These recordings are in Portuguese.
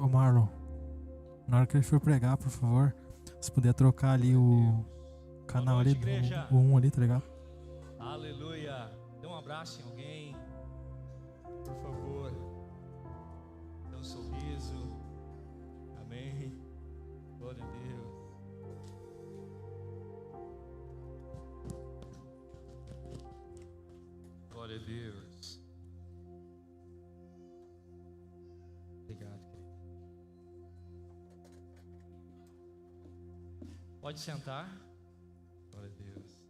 Ô Marlon, na hora que ele for pregar, por favor, se puder trocar ali o canal Boa noite, ali, igreja. o 1 ali, tá ligado? Aleluia. Dê um abraço em alguém, por favor. Dê um sorriso. Amém. Glória a Deus. Glória a Deus. Obrigado, querido. Pode sentar. Glória a Deus.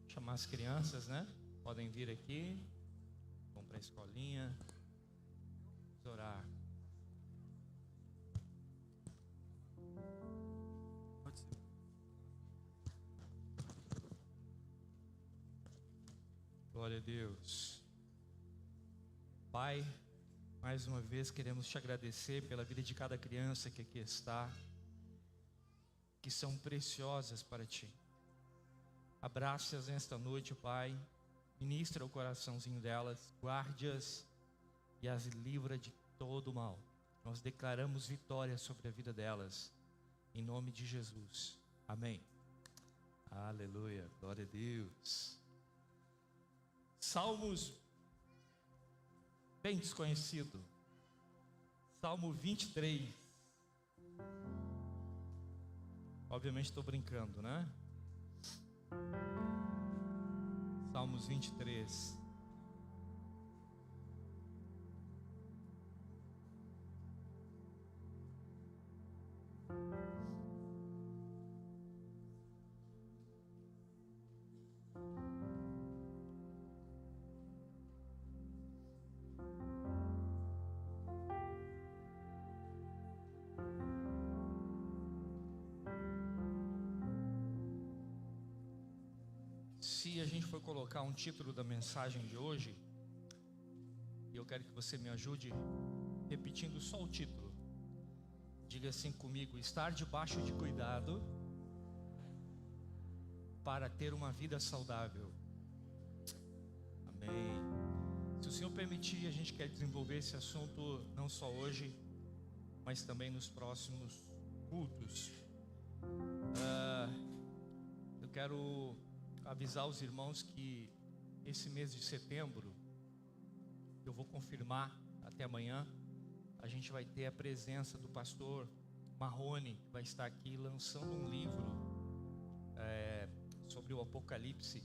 Chamar as crianças, né? Podem vir aqui. Vamos para a escolinha. Vamos orar. Glória a Deus. Pai, mais uma vez queremos te agradecer pela vida de cada criança que aqui está, que são preciosas para ti. Abraça-as nesta noite, Pai. Ministra o coraçãozinho delas, guarde-as e as livra de todo o mal. Nós declaramos vitória sobre a vida delas, em nome de Jesus. Amém. Aleluia, glória a Deus. Salmos bem desconhecido. Salmo 23. Obviamente estou brincando, né? Salmos 23. Se a gente for colocar um título da mensagem de hoje, e eu quero que você me ajude repetindo só o título. Diga assim comigo: estar debaixo de cuidado para ter uma vida saudável. Amém. Se o Senhor permitir, a gente quer desenvolver esse assunto não só hoje, mas também nos próximos cultos. Eu quero avisar os irmãos que esse mês de setembro, eu vou confirmar até amanhã, a gente vai ter a presença do pastor Marrone, que vai estar aqui lançando um livro sobre o Apocalipse,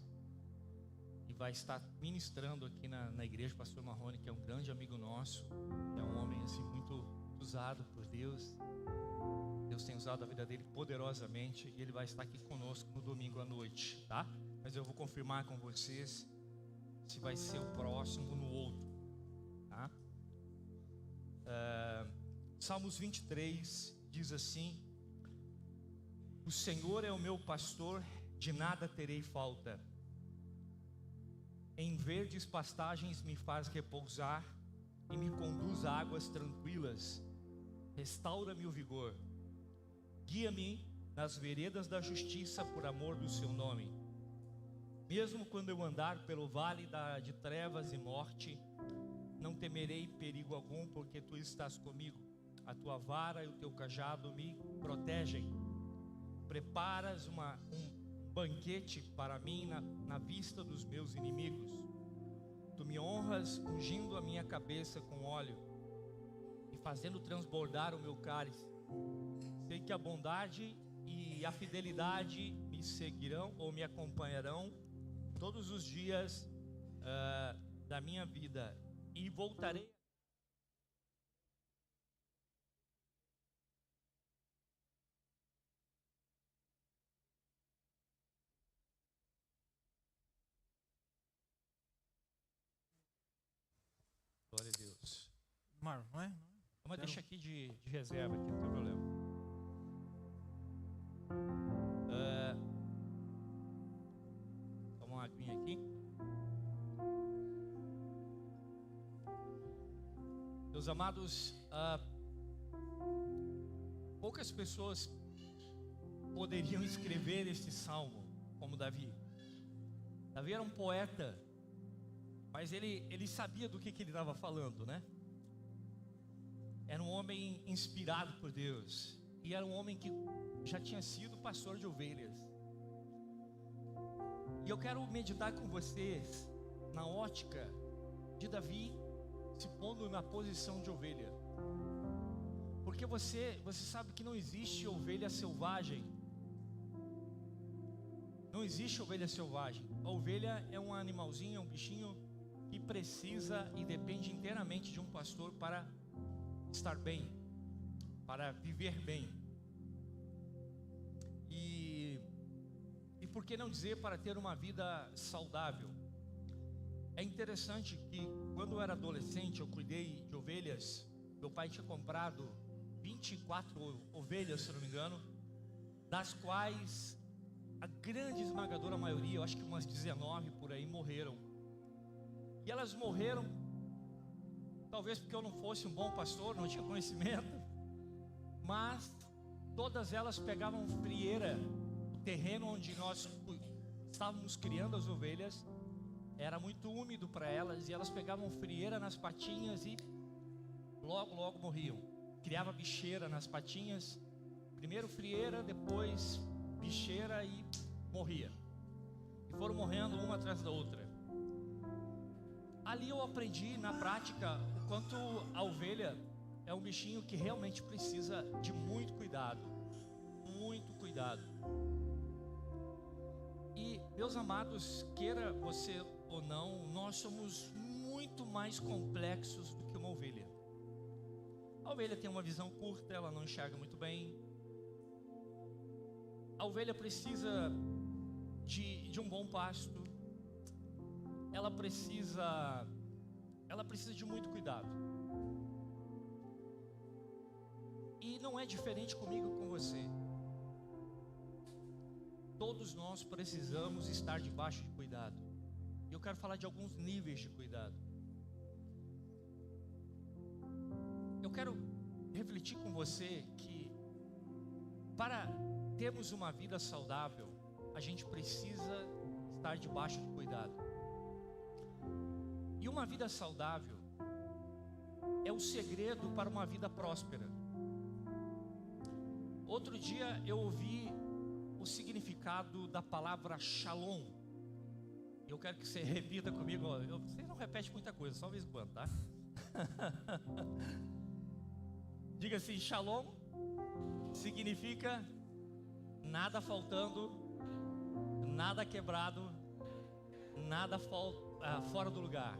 e vai estar ministrando aqui na igreja. O pastor Marrone, que é um grande amigo nosso, é um homem assim muito usado por Deus. Deus tem usado a vida dele poderosamente, e ele vai estar aqui conosco no domingo à noite, tá? Mas eu vou confirmar com vocês se vai ser o próximo no outro, tá? Salmos 23 diz assim: o Senhor é o meu pastor, de nada terei falta. Em verdes pastagens me faz repousar e me conduz a águas tranquilas. Restaura-me o vigor. Guia-me nas veredas da justiça por amor do seu nome. Mesmo quando eu andar pelo vale de trevas e morte, não temerei perigo algum, porque tu estás comigo. A tua vara e o teu cajado me protegem. Preparas um banquete para mim na vista dos meus inimigos. Tu me honras ungindo a minha cabeça com óleo e fazendo transbordar o meu cálice. Sei que a bondade e a fidelidade me seguirão ou me acompanharão todos os dias da minha vida, e voltarei. Glória a Deus. Marlon, não é? Mas deixa aqui de reserva, aqui, não tem problema. Toma uma aguinha aqui. Meus amados, poucas pessoas poderiam escrever este salmo como Davi. Davi era um poeta Mas ele sabia do que ele estava falando, né? Era um homem inspirado por Deus. E era um homem que já tinha sido pastor de ovelhas. E eu quero meditar com vocês na ótica de Davi se pondo na posição de ovelha. Porque você sabe que não existe ovelha selvagem. Não existe ovelha selvagem. A ovelha é um animalzinho, é um bichinho que precisa e depende inteiramente de um pastor para estar bem, para viver bem. E por que não dizer para ter uma vida saudável? É interessante que quando eu era adolescente eu cuidei de ovelhas. Meu pai tinha comprado 24 ovelhas, se não me engano, das quais a grande esmagadora maioria, eu acho que umas 19 por aí, morreram. E elas morreram, talvez porque eu não fosse um bom pastor, não tinha conhecimento, mas todas elas pegavam frieira. O terreno onde nós estávamos criando as ovelhas era muito úmido para elas, e elas pegavam frieira nas patinhas e logo morriam. Criava bicheira nas patinhas, primeiro frieira, depois bicheira, e morria. E foram morrendo uma atrás da outra. Ali eu aprendi na prática o quanto a ovelha é um bichinho que realmente precisa de muito cuidado. Muito cuidado. E, meus amados, queira você ou não, nós somos muito mais complexos do que uma ovelha. A ovelha tem uma visão curta, ela não enxerga muito bem. A ovelha precisa de um bom pasto. Ela precisa de muito cuidado. E não é diferente comigo ou com você. Todos nós precisamos estar debaixo de cuidado. E eu quero falar de alguns níveis de cuidado. Eu quero refletir com você que para termos uma vida saudável, a gente precisa estar debaixo de cuidado. E uma vida saudável é o segredo para uma vida próspera. Outro dia eu ouvi o significado da palavra shalom. Eu quero que você repita comigo. Você não repete muita coisa, só de vez em quando, tá? Diga assim: shalom significa nada faltando, nada quebrado, nada fora do lugar.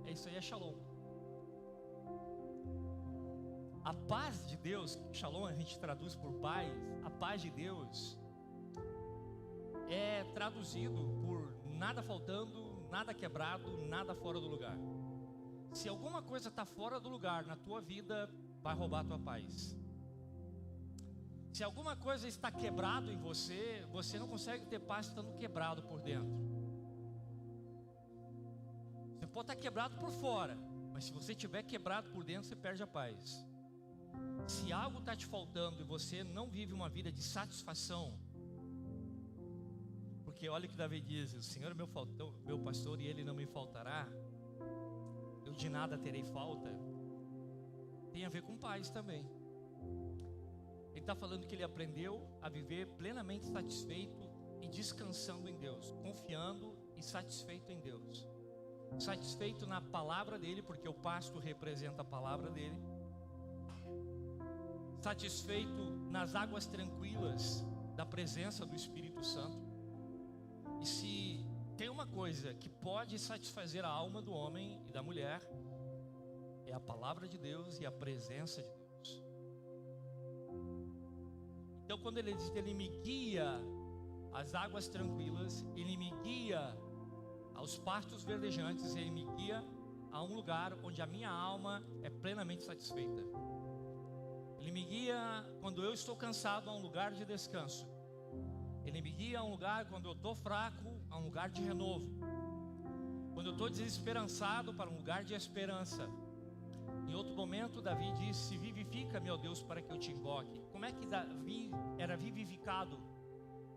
É isso aí, é shalom. A paz de Deus, shalom a gente traduz por paz. A paz de Deus é traduzido por nada faltando, nada quebrado, nada fora do lugar. Se alguma coisa está fora do lugar na tua vida, vai roubar a tua paz. Se alguma coisa está quebrado em você, você não consegue ter paz estando quebrado por dentro. Você pode estar quebrado por fora, mas se você estiver quebrado por dentro, você perde a paz. Se algo está te faltando e você não vive uma vida de satisfação, porque olha o que Davi diz: o Senhor é meu pastor e Ele não me faltará, eu de nada terei falta. Tem a ver com paz também. Ele está falando que ele aprendeu a viver plenamente satisfeito e descansando em Deus, confiando e satisfeito em Deus, satisfeito na palavra dele, porque o pasto representa a palavra dele, satisfeito nas águas tranquilas da presença do Espírito Santo. E se tem uma coisa que pode satisfazer a alma do homem e da mulher, é a palavra de Deus e a presença de Deus. Então quando ele diz que ele me guia às águas tranquilas, ele me guia aos pastos verdejantes, ele me guia a um lugar onde a minha alma é plenamente satisfeita. Ele me guia quando eu estou cansado a um lugar de descanso. Ele me guia a um lugar quando eu estou fraco, a um lugar de renovo. Quando eu estou desesperançado, para um lugar de esperança. Em outro momento, Davi disse: vivifica, meu Deus, para que eu te invoque. Como é que Davi era vivificado?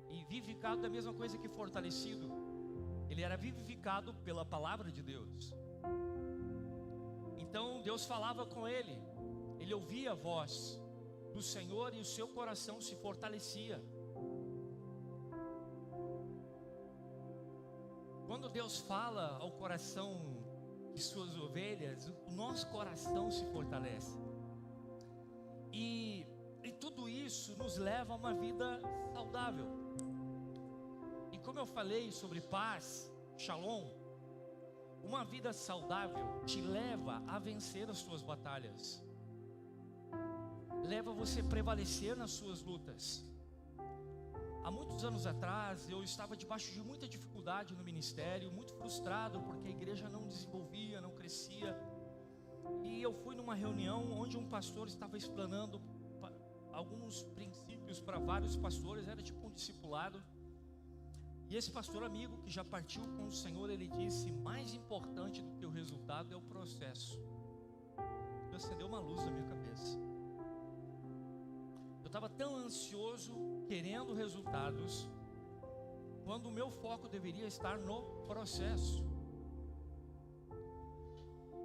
E vivificado é a mesma coisa que fortalecido. Ele era vivificado pela palavra de Deus. Então Deus falava com ele. Ele ouvia a voz do Senhor e o seu coração se fortalecia. Quando Deus fala ao coração de suas ovelhas, o nosso coração se fortalece. E tudo isso nos leva a uma vida saudável. E como eu falei sobre paz, shalom, uma vida saudável te leva a vencer as suas batalhas. Leva você a prevalecer nas suas lutas. Há muitos anos atrás, eu estava debaixo de muita dificuldade no ministério, muito frustrado, porque a igreja não desenvolvia, não crescia. E eu fui numa reunião onde um pastor estava explanando alguns princípios para vários pastores, era tipo um discipulado. E esse pastor amigo, que já partiu com o Senhor, ele disse: mais importante do que o resultado é o processo. Deus acendeu uma luz na minha cabeça. Eu estava tão ansioso, querendo resultados, quando o meu foco deveria estar no processo.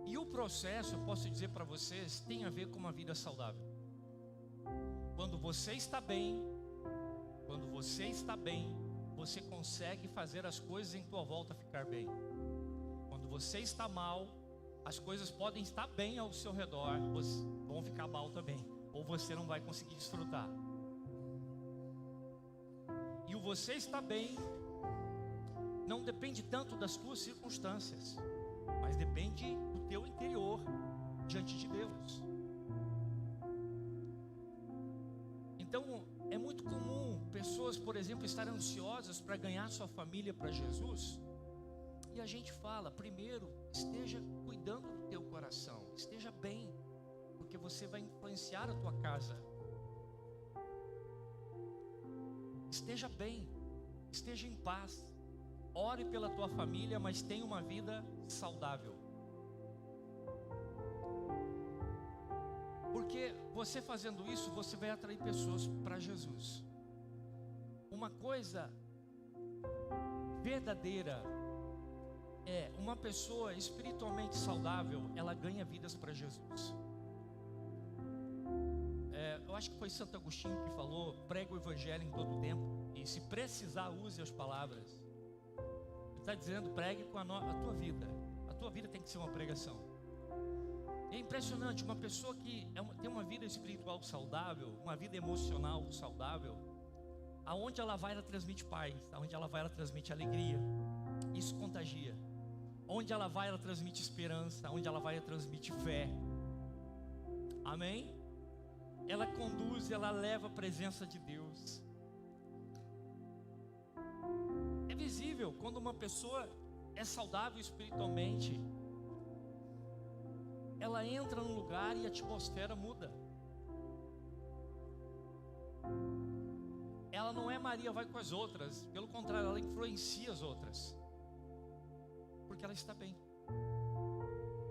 E o processo, eu posso dizer para vocês, tem a ver com uma vida saudável. Quando você está bem, você consegue fazer as coisas em tua volta ficar bem. Quando você está mal, as coisas podem estar bem ao seu redor, vão ficar mal também, ou você não vai conseguir desfrutar. E o você está bem não depende tanto das tuas circunstâncias, mas depende do teu interior diante de Deus. Então, é muito comum pessoas, por exemplo, estarem ansiosas para ganhar sua família para Jesus. E a gente fala: primeiro, esteja cuidando do teu coração, esteja bem, porque você vai influenciar a tua casa. Esteja bem, esteja em paz. Ore pela tua família, mas tenha uma vida saudável. Porque você fazendo isso, você vai atrair pessoas para Jesus. Uma coisa verdadeira é uma pessoa espiritualmente saudável, ela ganha vidas para Jesus. Eu acho que foi Santo Agostinho que falou: prega o evangelho em todo tempo, e se precisar, use as palavras. Ele está dizendo: pregue com a tua vida. A tua vida tem que ser uma pregação. É impressionante, uma pessoa que tem uma vida espiritual saudável, uma vida emocional saudável, aonde ela vai, ela transmite paz, aonde ela vai, ela transmite alegria. Isso contagia. Onde ela vai, ela transmite esperança, onde ela vai, ela transmite fé. Amém? Ela conduz, ela leva a presença de Deus. É visível quando uma pessoa é saudável espiritualmente, ela entra num lugar e a atmosfera muda. Ela não é Maria vai com as outras, pelo contrário, ela influencia as outras, porque ela está bem,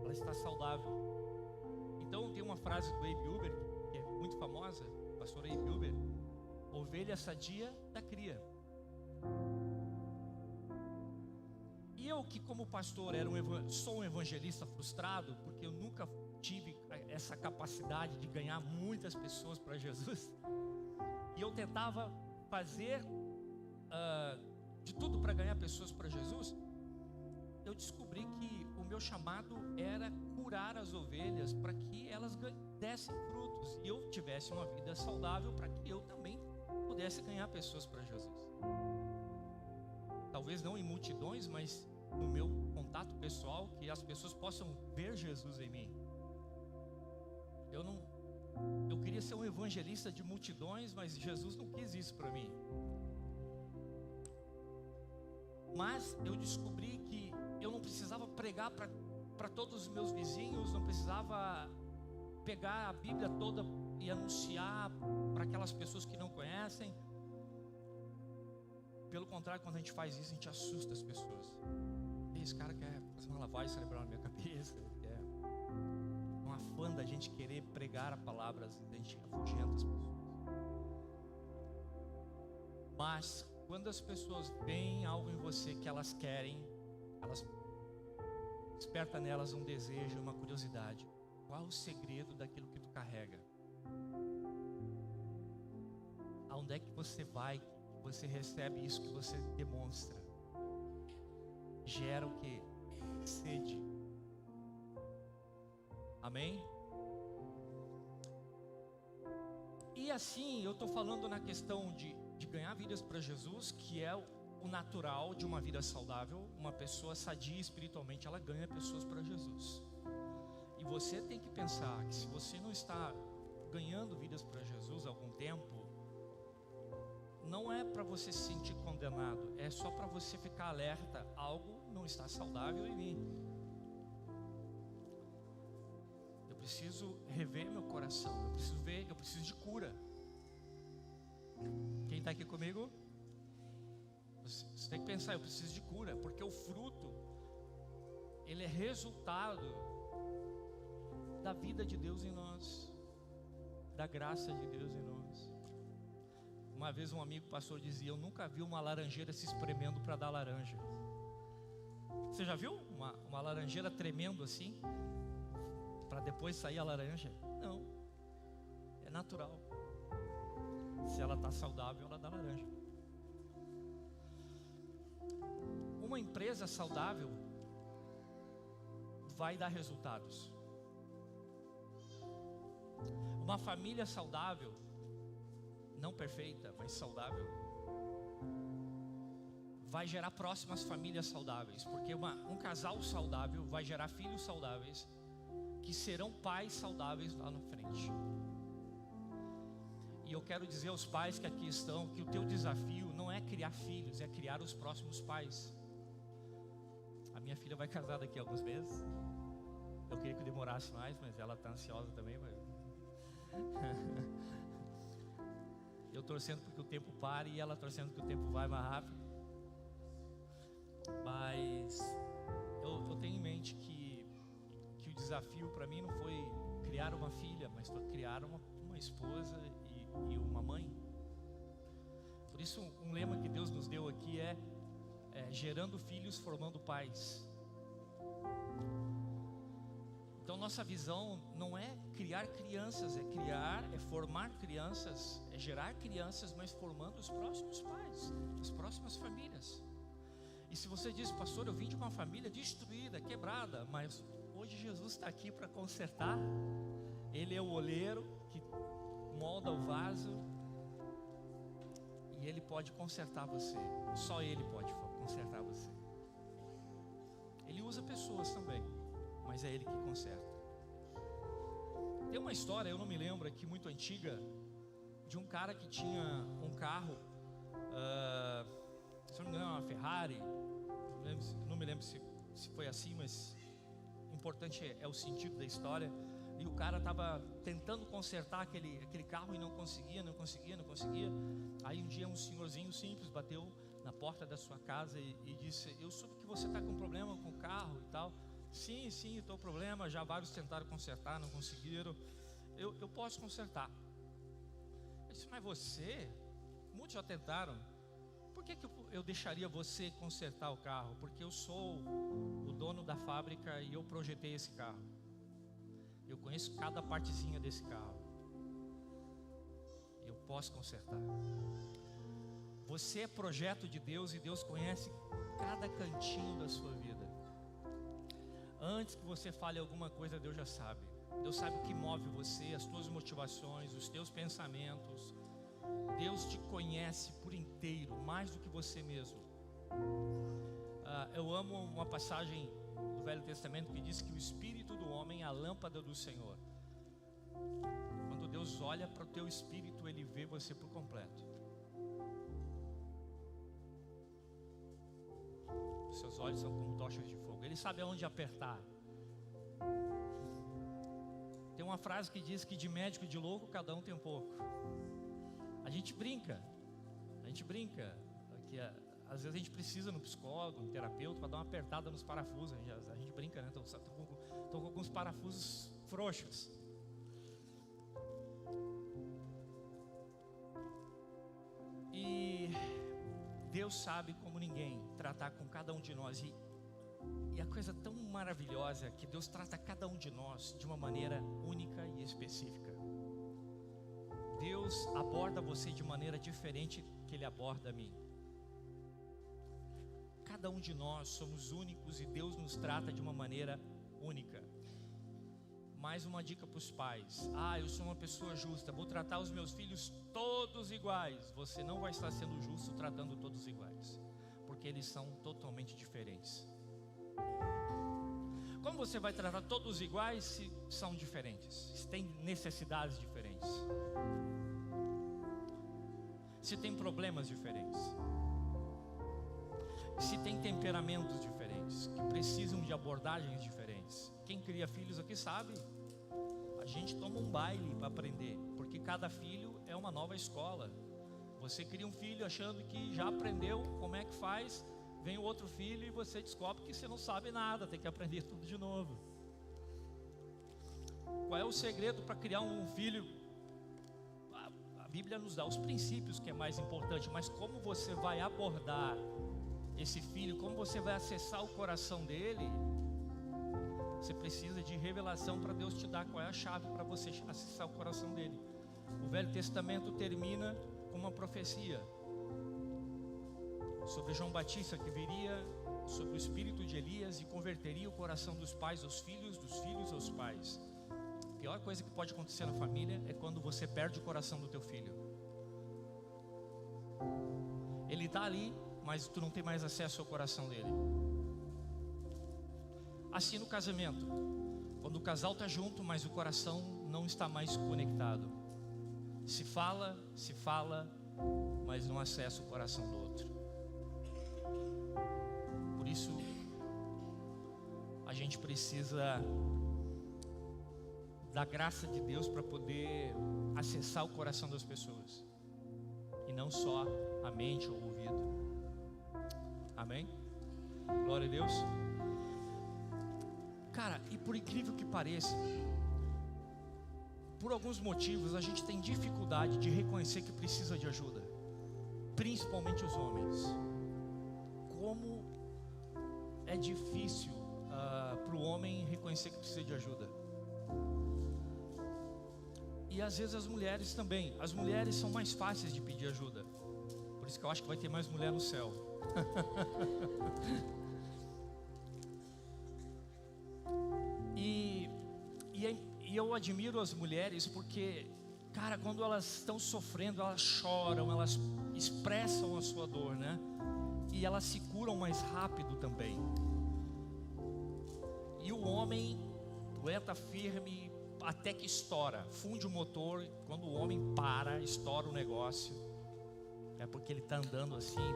ela está saudável. Então tem uma frase do Abe Uber, que é muito famosa, pastor Abe Uber: ovelha sadia da cria. E eu, que como pastor sou um evangelista frustrado, porque eu nunca tive essa capacidade de ganhar muitas pessoas para Jesus, e eu tentava fazer de tudo para ganhar pessoas para Jesus, eu descobri que o meu chamado era curar as ovelhas para que elas dessem frutos e eu tivesse uma vida saudável, para que eu também pudesse ganhar pessoas para Jesus. Talvez não em multidões, mas no meu contato pessoal, que as pessoas possam ver Jesus em mim. Eu queria ser um evangelista de multidões, mas Jesus não quis isso para mim. Mas eu descobri que eu não precisava pregar para todos os meus vizinhos, não precisava pegar a Bíblia toda e anunciar para aquelas pessoas que não conhecem. Pelo contrário, quando a gente faz isso, a gente assusta as pessoas. Esse cara quer fazer uma lavagem cerebral na minha cabeça, quer um afã da gente querer pregar a palavra, a gente afugenta as pessoas. Mas Quando as pessoas veem algo em você que elas querem, elas desperta nelas um desejo, uma curiosidade. Qual o segredo daquilo que tu carrega? Aonde é que você vai, que você recebe isso que você demonstra? Gera o quê? Sede. Amém? E assim, eu estou falando na questão de ganhar vidas para Jesus, que é o natural de uma vida saudável. Uma pessoa sadia espiritualmente, ela ganha pessoas para Jesus. E você tem que pensar que se você não está ganhando vidas para Jesus há algum tempo, não é para você se sentir condenado, é só para você ficar alerta. Algo não está saudável em mim. Eu preciso rever meu coração, eu preciso de cura. Quem está aqui comigo? Você tem que pensar, eu preciso de cura, porque o fruto, ele é resultado da vida de Deus em nós, da graça de Deus em nós. Uma vez um amigo pastor dizia: eu nunca vi uma laranjeira se espremendo para dar laranja. Você já viu uma laranjeira tremendo assim, para depois sair a laranja? Não, é natural. Se ela está saudável, ela dá laranja. Uma empresa saudável vai dar resultados. Uma família saudável, não perfeita, mas saudável, vai gerar próximas famílias saudáveis. Porque um casal saudável vai gerar filhos saudáveis, que serão pais saudáveis lá na frente. E eu quero dizer aos pais que aqui estão, que o teu desafio não é criar filhos, é criar os próximos pais. A minha filha vai casar daqui a alguns meses. Eu queria que demorasse mais, mas ela está ansiosa também. Eu torcendo para que o tempo pare e ela torcendo que o tempo vai mais rápido. Mas eu tenho em mente que o desafio para mim não foi criar uma filha, mas foi criar uma esposa e uma mãe. Por isso um lema que Deus nos deu aqui é gerando filhos, formando pais. Então nossa visão não é criar crianças, é formar crianças, é gerar crianças, mas formando os próximos pais, as próximas famílias. E se você diz: pastor, eu vim de uma família destruída, quebrada, mas hoje Jesus está aqui para consertar. Ele é o oleiro que molda o vaso e Ele pode consertar você. Só Ele pode consertar você. Ele usa pessoas também, mas é Ele que conserta. Tem uma história, eu não me lembro aqui, muito antiga, de um cara que tinha um carro, se não me engano, uma Ferrari. Não me lembro se foi assim, mas o importante é o sentido da história. E o cara estava tentando consertar aquele carro e não conseguia. Aí um dia um senhorzinho simples bateu na porta da sua casa e disse: eu soube que você está com problema com o carro e tal. Sim, estou com problema. Já vários tentaram consertar, não conseguiram. Eu posso consertar. Eu disse: mas você? Muitos já tentaram. Por que eu deixaria você consertar o carro? Porque eu sou o dono da fábrica e eu projetei esse carro. Eu conheço cada partezinha desse carro. Eu posso consertar. Você é projeto de Deus e Deus conhece cada cantinho da sua vida. Antes que você fale alguma coisa, Deus já sabe. Deus sabe o que move você, as tuas motivações, os teus pensamentos. Deus te conhece por inteiro, mais do que você mesmo. Eu amo uma passagem do Velho Testamento que diz que o espírito do homem é a lâmpada do Senhor. Quando Deus olha para o teu espírito, Ele vê você por completo. Os seus olhos são como tochas de fogo. Ele sabe aonde apertar. Tem uma frase que diz que de médico e de louco cada um tem um pouco. A gente brinca que às vezes a gente precisa no psicólogo, no terapeuta, para dar uma apertada nos parafusos. A gente brinca, né? Tô com alguns parafusos frouxos. E Deus sabe como ninguém tratar com cada um de nós. E a coisa tão maravilhosa é que Deus trata cada um de nós de uma maneira única e específica. Deus aborda você de maneira diferente que Ele aborda a mim. Cada um de nós somos únicos e Deus nos trata de uma maneira única. Mais uma dica para os pais: eu sou uma pessoa justa, vou tratar os meus filhos todos iguais. Você não vai estar sendo justo tratando todos iguais, porque eles são totalmente diferentes. Como você vai tratar todos iguais se são diferentes, se têm necessidades diferentes, se tem problemas diferentes, se tem temperamentos diferentes, que precisam de abordagens diferentes? Quem cria filhos aqui sabe, a gente toma um baile para aprender, porque cada filho é uma nova escola. Você cria um filho achando que já aprendeu como é que faz, vem o outro filho e você descobre que você não sabe nada, tem que aprender tudo de novo. Qual é o segredo para criar um filho? A Bíblia nos dá os princípios, que é mais importante, mas como você vai abordar esse filho, como você vai acessar o coração dele, você precisa de revelação para Deus te dar qual é a chave para você acessar o coração dele. O Velho Testamento termina com uma profecia sobre João Batista, que viria sobre o espírito de Elias e converteria o coração dos pais aos filhos, dos filhos aos pais. A pior coisa que pode acontecer na família é quando você perde o coração do teu filho. Ele está ali, mas tu não tem mais acesso ao coração dele. Assim no casamento, quando o casal está junto, mas o coração não está mais conectado. Se fala, mas não acessa o coração do outro. Por isso, a gente precisa da graça de Deus para poder acessar o coração das pessoas, e não só a mente ou o ouvido. Amém? Glória a Deus. Cara, e por incrível que pareça, por alguns motivos a gente tem dificuldade de reconhecer que precisa de ajuda, principalmente os homens. Como é difícil para o homem reconhecer que precisa de ajuda. E às vezes as mulheres também. As mulheres são mais fáceis de pedir ajuda. Por isso que eu acho que vai ter mais mulher no céu. E eu admiro as mulheres porque, cara, quando elas estão sofrendo, elas choram, elas expressam a sua dor, né? E elas se curam mais rápido também. E o homem aguenta firme até que estoura, funde o motor. Quando o homem para, estoura o negócio, é porque ele está andando assim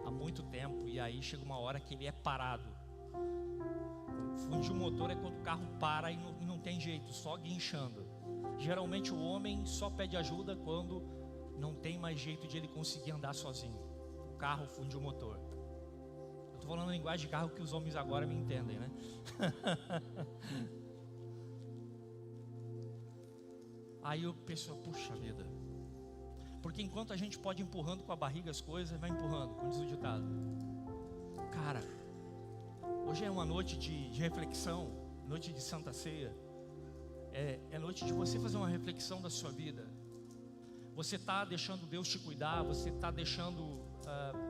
há muito tempo, e aí chega uma hora que ele é parado. Fundir o motor é quando o carro para e não tem jeito, só guinchando. Geralmente o homem só pede ajuda quando não tem mais jeito de ele conseguir andar sozinho. O carro funde o motor. Eu estou falando em linguagem de carro que os homens agora me entendem, né? Aí eu penso, puxa vida. Porque enquanto a gente pode ir empurrando com a barriga as coisas, vai empurrando, como diz o ditado. Cara, hoje é uma noite de reflexão, noite de Santa Ceia. É noite de você fazer uma reflexão da sua vida. Você está deixando Deus te cuidar? Você está deixando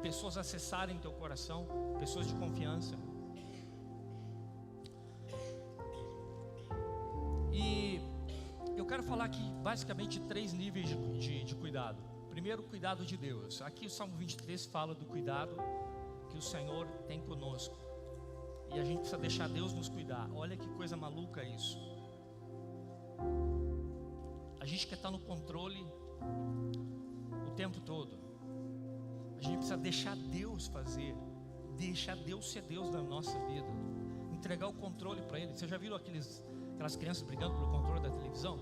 pessoas acessarem teu coração? Pessoas de confiança? E eu quero falar aqui basicamente 3 níveis de cuidado. Primeiro, o cuidado de Deus. Aqui o Salmo 23 fala do cuidado que o Senhor tem conosco. E a gente precisa deixar Deus nos cuidar. Olha que coisa maluca isso. A gente quer estar no controle o tempo todo. A gente precisa deixar Deus fazer. Deixar Deus ser Deus na nossa vida. Entregar o controle para Ele. Você já viram aquelas crianças brigando pelo controle da televisão?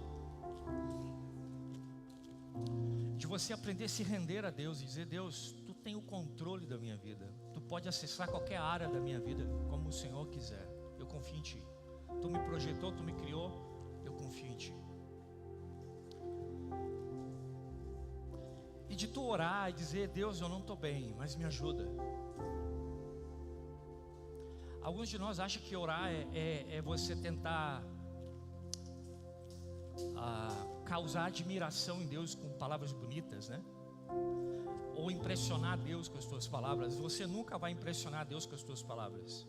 De você aprender a se render a Deus e dizer: Deus, Tu tem o controle da minha vida. Tu pode acessar qualquer área da minha vida como o Senhor quiser. Eu confio em Ti. Tu me projetou, Tu me criou. Eu confio em Ti. E de tu orar e dizer: Deus, eu não estou bem, mas me ajuda. Alguns de nós acham que orar é você tentar causar admiração em Deus com palavras bonitas, né? Ou impressionar Deus com as tuas palavras. Você nunca vai impressionar Deus com as tuas palavras.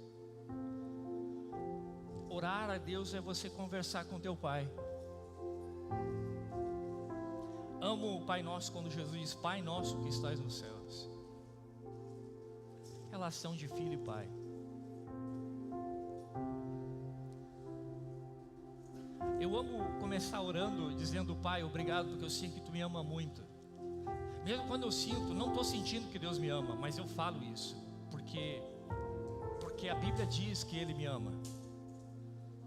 Orar a Deus é você conversar com teu Pai. Amo o Pai Nosso quando Jesus diz: Pai Nosso que estás nos céus. Relação de filho e pai. Eu amo começar orando dizendo: Pai, obrigado porque eu sei que tu me ama muito. Mesmo quando eu sinto, não estou sentindo que Deus me ama, mas eu falo isso porque a Bíblia diz que Ele me ama,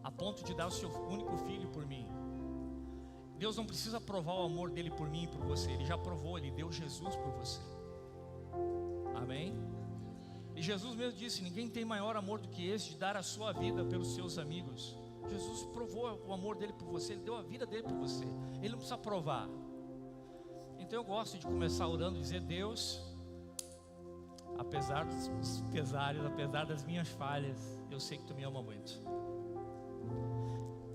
a ponto de dar o seu único filho por mim. Deus não precisa provar o amor dele por mim e por você. Ele já provou, Ele deu Jesus por você. Amém? E Jesus mesmo disse: ninguém tem maior amor do que esse, de dar a sua vida pelos seus amigos. Jesus provou o amor dele por você. Ele deu a vida dele por você. Ele não precisa provar. Então eu gosto de começar orando e dizer: Deus, apesar dos pesares, apesar das minhas falhas, eu sei que tu me ama muito.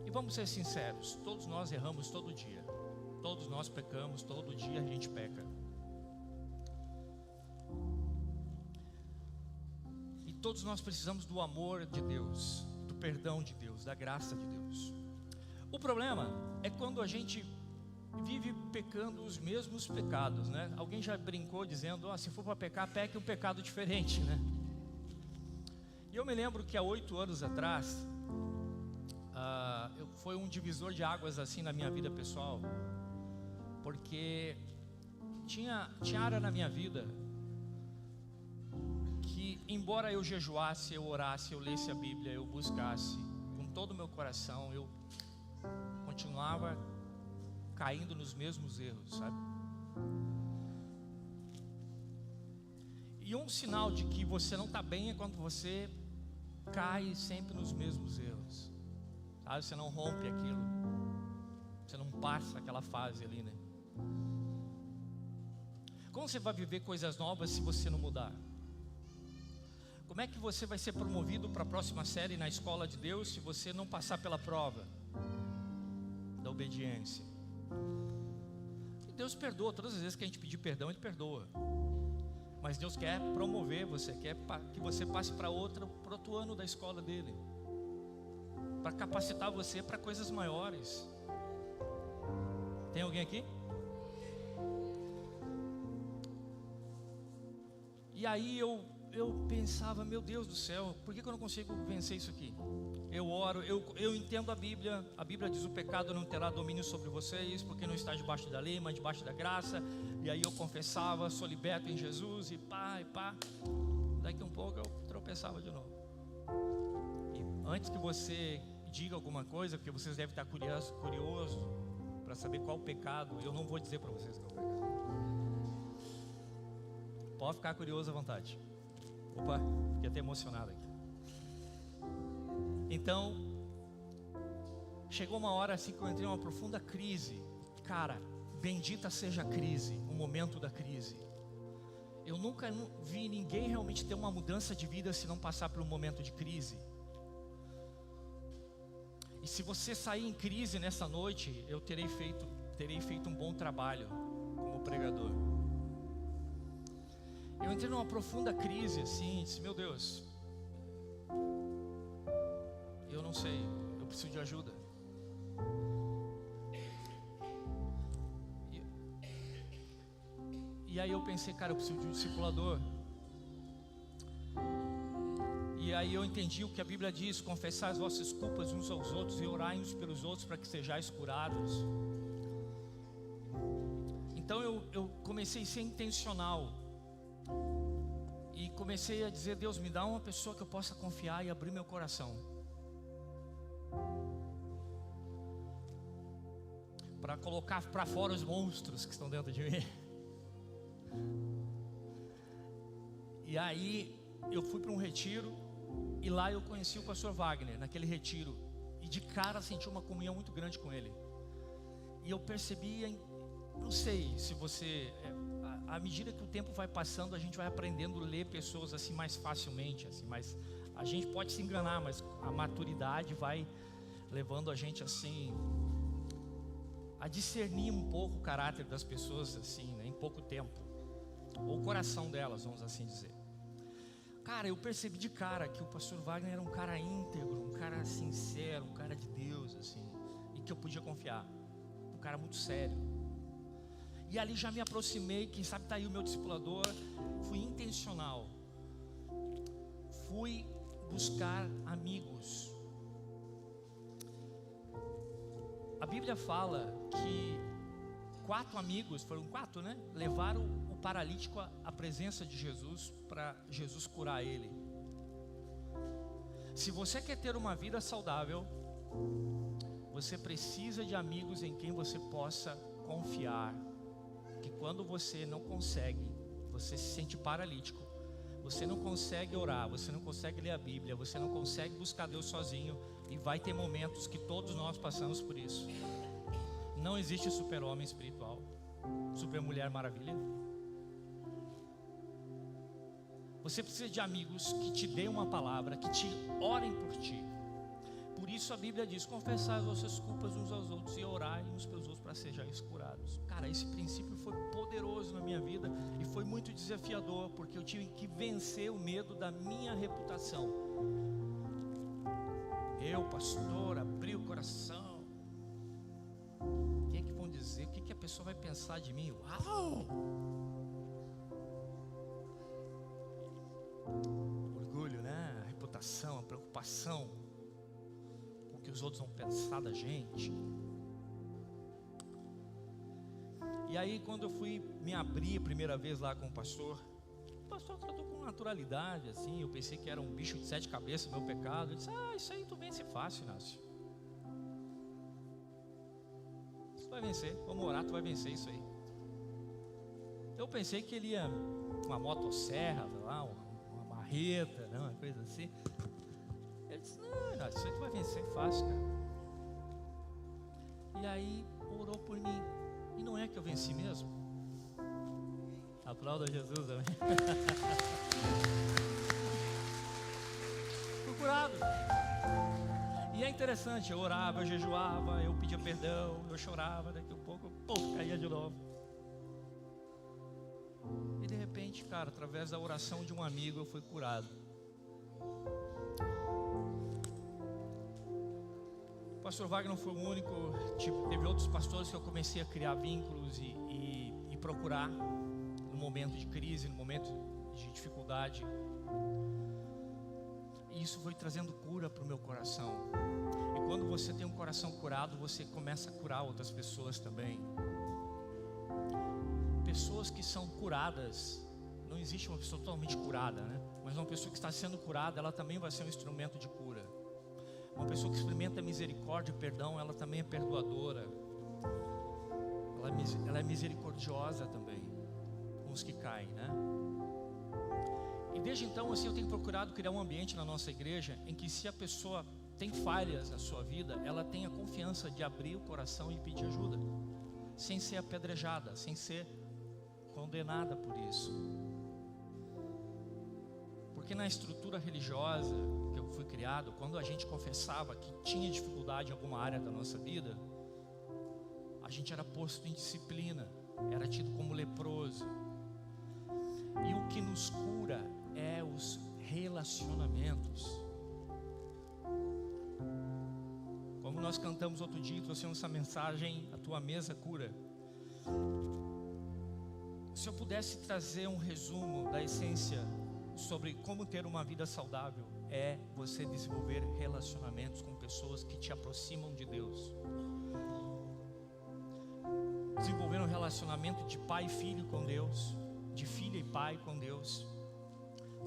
E vamos ser sinceros, todos nós erramos todo dia. Todos nós pecamos, todo dia a gente peca. E todos nós precisamos do amor de Deus, do perdão de Deus, da graça de Deus. O problema é quando a gente vive pecando os mesmos pecados, né? Alguém já brincou dizendo: se for para pecar, peque um pecado diferente, né? E eu me lembro que há 8 anos atrás, foi um divisor de águas assim na minha vida pessoal, porque tinha área na minha vida que, embora eu jejuasse, eu orasse, eu lesse a Bíblia, eu buscasse com todo o meu coração, eu continuava caindo nos mesmos erros, sabe? E um sinal de que você não está bem é quando você cai sempre nos mesmos erros. Sabe? Você não rompe aquilo, você não passa aquela fase ali, né? Como você vai viver coisas novas se você não mudar? Como é que você vai ser promovido para a próxima série na escola de Deus se você não passar pela prova da obediência? E Deus perdoa, todas as vezes que a gente pedir perdão, Ele perdoa. Mas Deus quer promover você, quer que você passe para outro ano da escola dele, para capacitar você para coisas maiores. Tem alguém aqui? E aí eu pensava: meu Deus do céu, por que eu não consigo vencer isso aqui? Eu oro, eu entendo a Bíblia diz: o pecado não terá domínio sobre vocês, porque não está debaixo da lei, mas debaixo da graça. E aí eu confessava: sou liberto em Jesus, e pá. Daqui um pouco eu tropeçava de novo. E antes que você diga alguma coisa, porque vocês devem estar curioso para saber qual o pecado, eu não vou dizer para vocês qual é o pecado. Pode ficar curioso à vontade. Opa, fiquei até emocionado aqui. Então, chegou uma hora assim que eu entrei em uma profunda crise. Cara, bendita seja a crise, o momento da crise. Eu nunca vi ninguém realmente ter uma mudança de vida se não passar por um momento de crise. E se você sair em crise nessa noite, eu terei feito um bom trabalho como pregador. Eu entrei numa profunda crise assim, disse: meu Deus, eu não sei, eu preciso de ajuda. E aí eu pensei: cara, eu preciso de um discipulador. E aí eu entendi o que a Bíblia diz: confessai as vossas culpas uns aos outros e orai uns pelos outros para que sejais curados. Então eu comecei a ser intencional e comecei a dizer: Deus, me dá uma pessoa que eu possa confiar e abrir meu coração para colocar para fora os monstros que estão dentro de mim. E aí eu fui para um retiro, e lá eu conheci o pastor Wagner, naquele retiro, e de cara senti uma comunhão muito grande com ele. E eu percebi, não sei se você à medida que o tempo vai passando, a gente vai aprendendo a ler pessoas assim mais facilmente, assim, mas a gente pode se enganar, mas a maturidade vai levando a gente assim a discernir um pouco o caráter das pessoas assim, né, em pouco tempo, ou o coração delas, vamos assim dizer. Cara, eu percebi de cara que o pastor Wagner era um cara íntegro, um cara sincero, um cara de Deus assim, e que eu podia confiar, um cara muito sério. E ali já me aproximei, quem sabe tá aí o meu discipulador. Fui intencional, fui buscar amigos. A Bíblia fala que 4 amigos, foram 4, né? Levaram o paralítico à presença de Jesus para Jesus curar ele. Se você quer ter uma vida saudável, você precisa de amigos em quem você possa confiar. Que quando você não consegue, você se sente paralítico, você não consegue orar, você não consegue ler a Bíblia, você não consegue buscar Deus sozinho, e vai ter momentos que todos nós passamos por isso. Não existe super-homem espiritual, super-mulher maravilha. Você precisa de amigos que te deem uma palavra, que te orem por ti. Por isso a Bíblia diz: confessai as vossas culpas uns aos outros e orai uns pelos outros para sejais curados. Cara, esse princípio foi poderoso na minha vida e foi muito desafiador, porque eu tive que vencer o medo da minha reputação. Eu, pastor, abri o coração. O que é que vão dizer? O que é que a pessoa vai pensar de mim? Uau! Orgulho, né? A reputação, a preocupação com o que os outros vão pensar da gente. E aí, quando eu fui me abrir a primeira vez lá com o pastor tratou com naturalidade, assim. Eu pensei que era um bicho de 7 cabeças, meu pecado. Ele disse: isso aí tu vence fácil, Inácio. Tu vai vencer, vamos orar, tu vai vencer isso aí. Eu pensei que ele ia uma motosserra, lá, uma marreta, né, uma coisa assim. Ele disse: não, Inácio, isso aí tu vai vencer fácil, cara. E aí orou por mim. E não é que eu venci mesmo? Aplauda Jesus, amém. Fui curado. E é interessante, eu orava, eu jejuava, eu pedia perdão, eu chorava, daqui a pouco, caía de novo. E de repente, cara, através da oração de um amigo, eu fui curado. O pastor Wagner não foi o único, teve outros pastores que eu comecei a criar vínculos e procurar no momento de crise, no momento de dificuldade. E isso foi trazendo cura para o meu coração. E quando você tem um coração curado, você começa a curar outras pessoas também. Pessoas que são curadas, não existe uma pessoa totalmente curada, né? Mas uma pessoa que está sendo curada, ela também vai ser um instrumento de cura. Uma pessoa que experimenta misericórdia e perdão, ela também é perdoadora. Ela é misericordiosa também com os que caem, né? E desde então, assim, eu tenho procurado criar um ambiente na nossa igreja em que, se a pessoa tem falhas na sua vida, ela tenha confiança de abrir o coração e pedir ajuda, sem ser apedrejada, sem ser condenada por isso. Porque na estrutura religiosa que eu fui criado, quando a gente confessava que tinha dificuldade em alguma área da nossa vida, a gente era posto em disciplina, era tido como leproso. E o que nos cura é os relacionamentos. Como nós cantamos outro dia, trouxemos essa mensagem: a tua mesa cura. Se eu pudesse trazer um resumo da essência sobre como ter uma vida saudável, é você desenvolver relacionamentos com pessoas que te aproximam de Deus. Desenvolver um relacionamento de pai e filho com Deus, de filha e pai com Deus.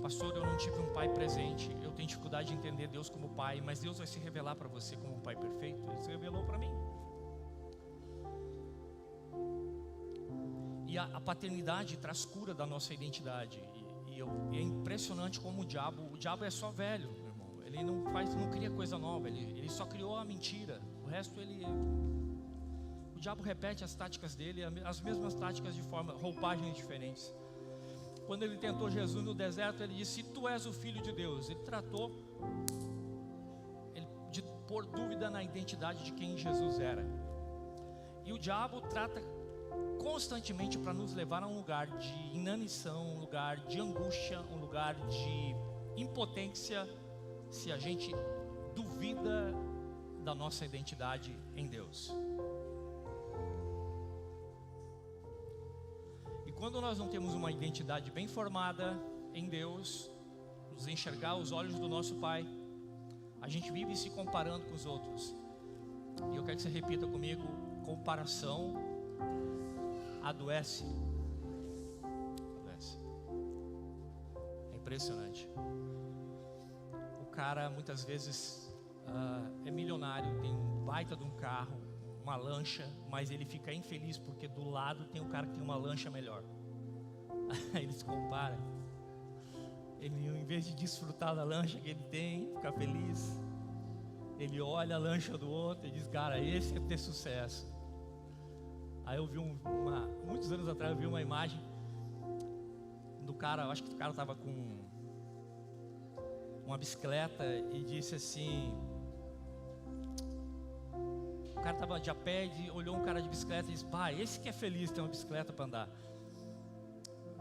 Pastor, eu não tive um pai presente, eu tenho dificuldade de entender Deus como pai, mas Deus vai se revelar para você como um pai perfeito. Ele se revelou para mim. E a paternidade traz cura da nossa identidade. E é impressionante como o diabo é só velho, meu irmão. Ele não cria coisa nova, ele só criou a mentira. O resto diabo repete as táticas dele, as mesmas táticas de roupagens diferentes. Quando ele tentou Jesus no deserto, ele disse: se tu és o Filho de Deus. Ele tratou de pôr dúvida na identidade de quem Jesus era. E o diabo trata constantemente para nos levar a um lugar de inanição, um lugar de angústia, um lugar de impotência, se a gente duvida da nossa identidade em Deus. E quando nós não temos uma identidade bem formada em Deus, nos enxergar os olhos do nosso Pai, a gente vive se comparando com os outros. E eu quero que você repita comigo: comparação adoece. Adoece. É impressionante. O cara muitas vezes é milionário, tem um baita de um carro, uma lancha, mas ele fica infeliz porque do lado tem um cara que tem uma lancha melhor. Aí ele se compara. Ele, em vez de desfrutar da lancha que ele tem, ficar feliz, ele olha a lancha do outro e diz: cara, esse é ter sucesso. Aí eu vi muitos anos atrás, eu vi uma imagem do cara, acho que o cara estava com uma bicicleta e disse assim, o cara estava de a pé e olhou um cara de bicicleta e disse: pá, esse que é feliz, tem uma bicicleta para andar.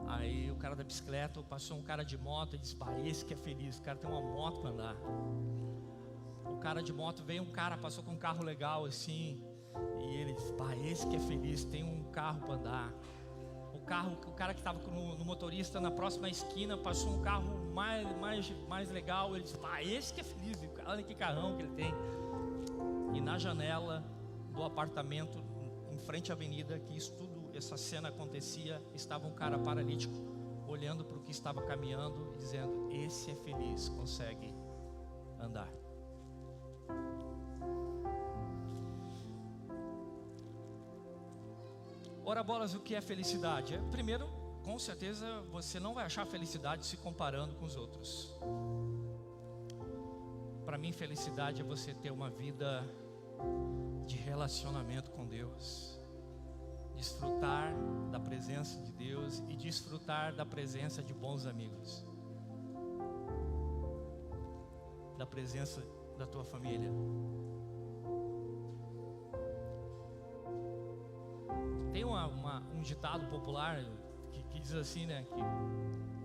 Aí o cara da bicicleta passou um cara de moto e disse: pá, esse que é feliz, o cara tem uma moto para andar. O cara de moto, veio um cara, passou com um carro legal assim, e ele disse: pá, esse que é feliz, tem um carro para andar. O cara que estava no motorista, na próxima esquina, passou um carro mais legal, ele disse: pá, esse que é feliz, olha que carrão que ele tem. E na janela do apartamento, em frente à avenida, que isso tudo, essa cena acontecia, estava um cara paralítico, olhando para o que estava caminhando e dizendo: esse é feliz, consegue andar. Ora bolas, o que é felicidade? Primeiro, com certeza você não vai achar felicidade se comparando com os outros. Para mim, felicidade é você ter uma vida de relacionamento com Deus, desfrutar da presença de Deus e desfrutar da presença de bons amigos, da presença da tua família. Tem um ditado popular que diz assim, né?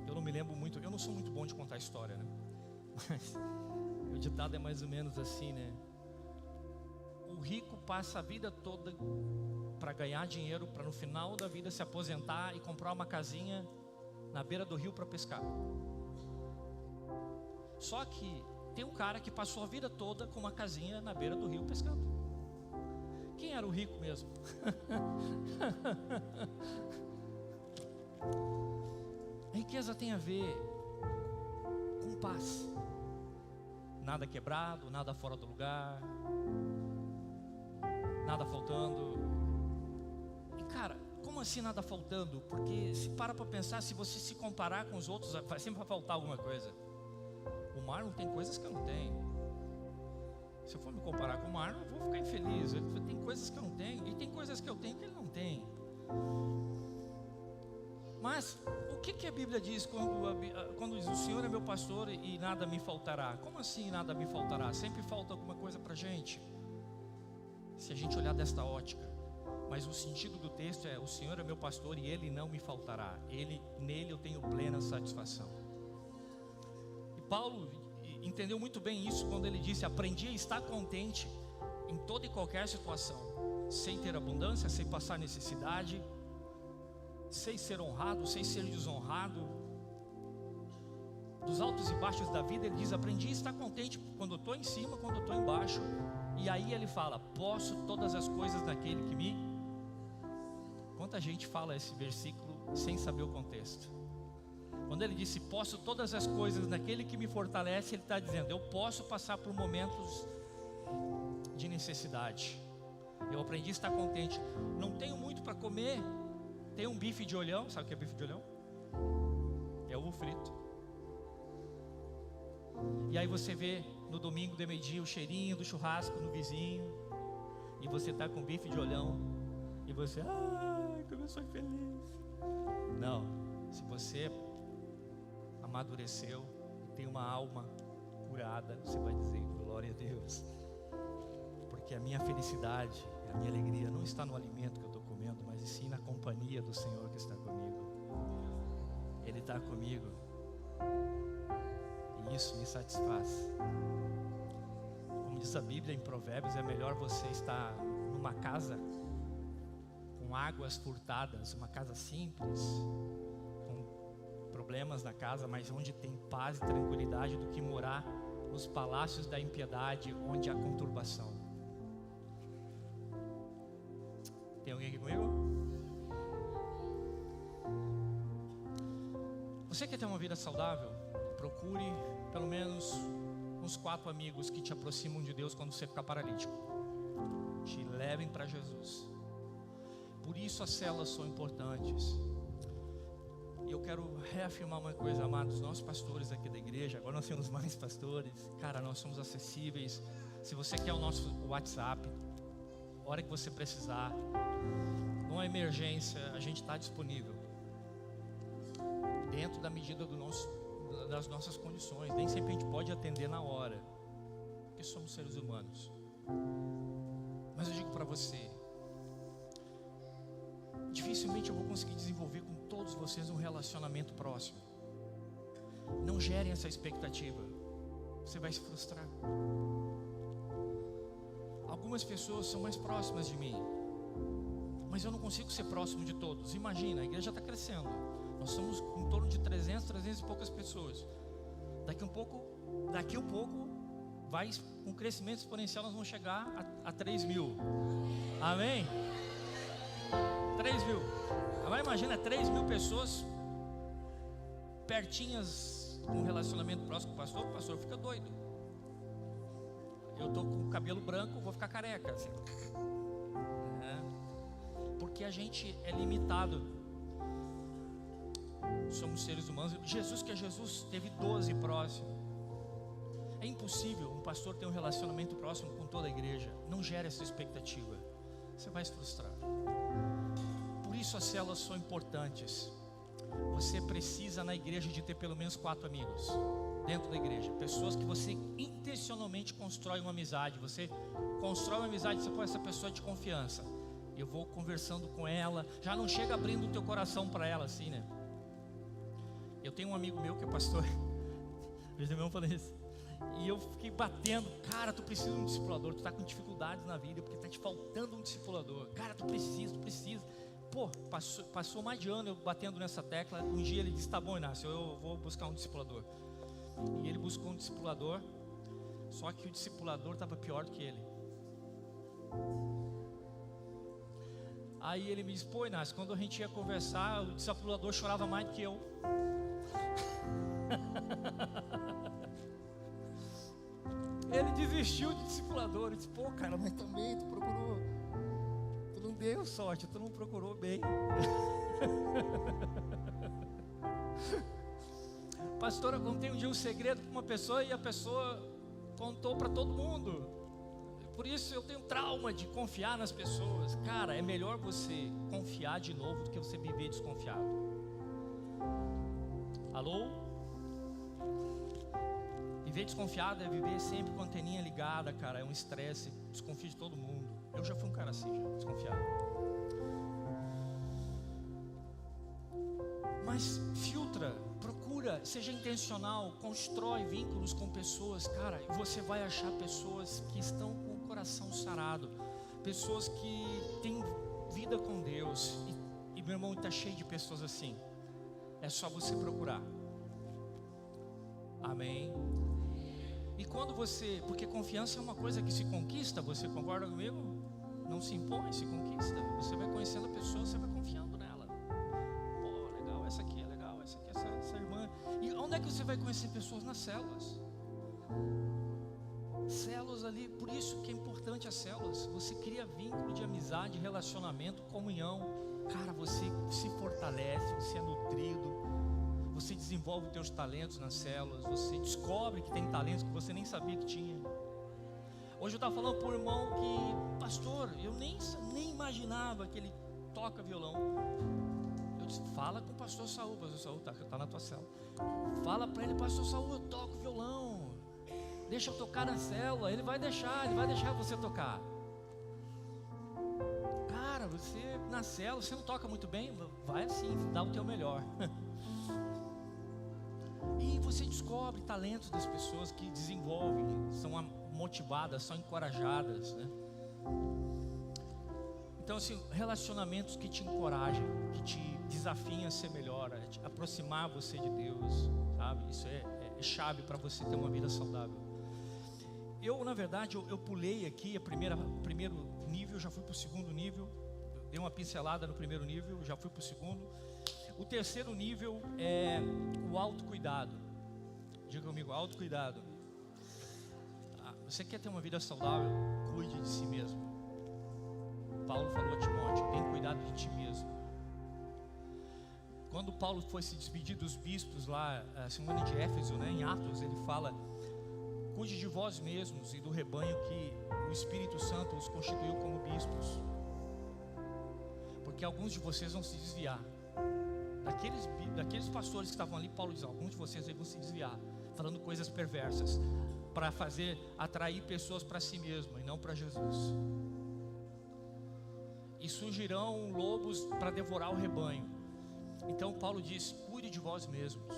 Que eu não me lembro muito, eu não sou muito bom de contar história, né? Mas o ditado é mais ou menos assim, né? O rico passa a vida toda para ganhar dinheiro, para no final da vida se aposentar e comprar uma casinha na beira do rio para pescar. Só que tem um cara que passou a vida toda com uma casinha na beira do rio pescando. Quem era o rico mesmo? A riqueza tem a ver com paz. Nada quebrado, nada fora do lugar, nada faltando. E cara, como assim nada faltando? Porque se para pensar, se você se comparar com os outros, sempre vai faltar alguma coisa. O mar não tem coisas que eu não tenho. Se eu for me comparar com o mar, eu vou ficar infeliz. Tem coisas que eu não tenho e tem coisas que eu tenho que ele não tem. Mas o que a Bíblia diz quando diz: o Senhor é meu pastor e nada me faltará? Como assim nada me faltará? Sempre falta alguma coisa para a gente, se a gente olhar desta ótica. Mas o sentido do texto é: o Senhor é meu pastor e Ele não me faltará. Nele eu tenho plena satisfação. E Paulo entendeu muito bem isso quando ele disse: aprendi a estar contente em toda e qualquer situação, sem ter abundância, sem passar necessidade, sem ser honrado, sem ser desonrado, dos altos e baixos da vida. Ele diz: aprendi a estar contente quando eu estou em cima, quando eu estou embaixo. E aí ele fala: posso todas as coisas naquele que me... Quanta gente fala esse versículo sem saber o contexto. Quando ele disse: posso todas as coisas naquele que me fortalece, ele está dizendo: eu posso passar por momentos de necessidade. Eu aprendi a estar contente. Não tenho muito para comer, tem um bife de olhão. Sabe o que é bife de olhão? É ovo frito. E aí você vê no domingo de meio-dia o cheirinho do churrasco no vizinho, e você está com bife de olhão você, como eu sou infeliz. Não, se você amadureceu e tem uma alma curada, você vai dizer glória a Deus, porque a minha felicidade, a minha alegria não está no alimento que eu estou comendo, mas sim na companhia do Senhor que está comigo. Ele está comigo e isso me satisfaz. Como diz a Bíblia em Provérbios, é melhor você estar numa casa com águas furtadas, uma casa simples, com problemas na casa, mas onde tem paz e tranquilidade, do que morar nos palácios da impiedade, onde há conturbação. Tem alguém aqui comigo? Você quer ter uma vida saudável? Procure pelo menos uns 4 amigos que te aproximam de Deus quando você ficar paralítico. Te levem para Jesus. Por isso as células são importantes. E eu quero reafirmar uma coisa, amados, nós pastores aqui da igreja, agora nós temos mais pastores, cara, nós somos acessíveis. Se você quer o nosso WhatsApp, a hora que você precisar, numa emergência, a gente está disponível, dentro da medida das nossas condições. Nem sempre a gente pode atender na hora, porque somos seres humanos. Mas eu digo para você, dificilmente eu vou conseguir desenvolver com todos vocês um relacionamento próximo. Não gerem essa expectativa, você vai se frustrar. Algumas pessoas são mais próximas de mim, mas eu não consigo ser próximo de todos. Imagina, a igreja está crescendo, nós somos em torno de 300 e poucas pessoas. Daqui um pouco vai, com crescimento exponencial, nós vamos chegar a 3.000. Amém? 3.000. Agora imagina 3.000 pessoas pertinhas, com um relacionamento próximo com o pastor fica doido. Eu estou com o cabelo branco, vou ficar careca assim. Porque a gente é limitado. Somos seres humanos. Jesus, que é Jesus, teve 12 próximos. É impossível um pastor ter um relacionamento próximo com toda a igreja. Não gera essa expectativa, você vai se frustrar. Por isso as células são importantes. Você precisa na igreja de ter pelo menos 4 amigos dentro da igreja, pessoas que você intencionalmente constrói uma amizade. Você constrói uma amizade, você põe essa pessoa de confiança. Eu vou conversando com ela, já não chega abrindo o teu coração para ela assim, né? Eu tenho um amigo meu que é pastor, veja mesmo falando isso, e eu fiquei batendo, cara, tu precisa de um discipulador, tu tá com dificuldades na vida, porque tá te faltando um discipulador, cara, tu precisa. Pô, passou mais de ano eu batendo nessa tecla. Um dia ele disse, tá bom, Inácio, eu vou buscar um discipulador. E ele buscou um discipulador, só que o discipulador estava pior do que ele. Aí ele me disse, pô, Inácio, quando a gente ia conversar, o discipulador chorava mais do que eu. Ele desistiu de discipulador. Eu disse, pô, cara, mas também tu procurou, tu não deu sorte, tu não procurou bem. Pastor, eu contei um dia um segredo para uma pessoa e a pessoa contou para todo mundo. Por isso eu tenho trauma de confiar nas pessoas. Cara, é melhor você confiar de novo do que você viver desconfiado. Alô? Viver desconfiado é viver sempre com a anteninha ligada, cara. É um estresse, desconfia de todo mundo. Eu já fui um cara assim, já, desconfiado. Mas filtra, procura, seja intencional, constrói vínculos com pessoas, cara, e você vai achar pessoas que estão com o coração sarado, pessoas que têm vida com Deus, e meu irmão, está cheio de pessoas assim. É só você procurar. Amém. E quando você, porque confiança é uma coisa que se conquista, você concorda comigo? Não se impõe, se conquista. Você vai conhecendo a pessoa, você vai confiando nela. Pô, legal, essa aqui é legal, essa aqui é essa irmã. E onde é que você vai conhecer pessoas? Nas células. Células ali, por isso que é importante as células. Você cria vínculo de amizade, relacionamento, comunhão. Cara, você se fortalece, você é nutrido. Você desenvolve os teus talentos nas células. Você descobre que tem talentos que você nem sabia que tinha. Hoje eu estava falando para um irmão que, pastor, eu nem imaginava que ele toca violão. Eu disse, fala com o pastor Saul. O pastor Saul tá na tua célula. Fala para ele, pastor Saul, eu toco violão. Deixa eu tocar na célula. Ele vai deixar você tocar. Cara, você na célula, você não toca muito bem? Vai assim, dá o teu melhor. E você descobre talentos das pessoas que desenvolvem, são motivadas, são encorajadas, né? Então assim, relacionamentos que te encorajam, que te desafiam a ser melhor, a te aproximar você de Deus, sabe? Isso é chave para você ter uma vida saudável. Eu, na verdade, eu pulei aqui primeiro nível, já fui para o segundo nível, dei uma pincelada no primeiro nível, já fui para o segundo. O terceiro nível é o autocuidado. Diga comigo, autocuidado. Você quer ter uma vida saudável? Cuide de si mesmo. Paulo falou a Timóteo, tem cuidado de ti mesmo. Quando Paulo foi se despedir dos bispos lá, a semana de Éfeso, né, em Atos, ele fala: cuide de vós mesmos e do rebanho que o Espírito Santo os constituiu como bispos, porque alguns de vocês vão se desviar. Daqueles pastores que estavam ali, Paulo diz: alguns de vocês vão se desviar, falando coisas perversas, para atrair pessoas para si mesmo e não para Jesus. E surgirão lobos para devorar o rebanho. Então Paulo diz: cuide de vós mesmos.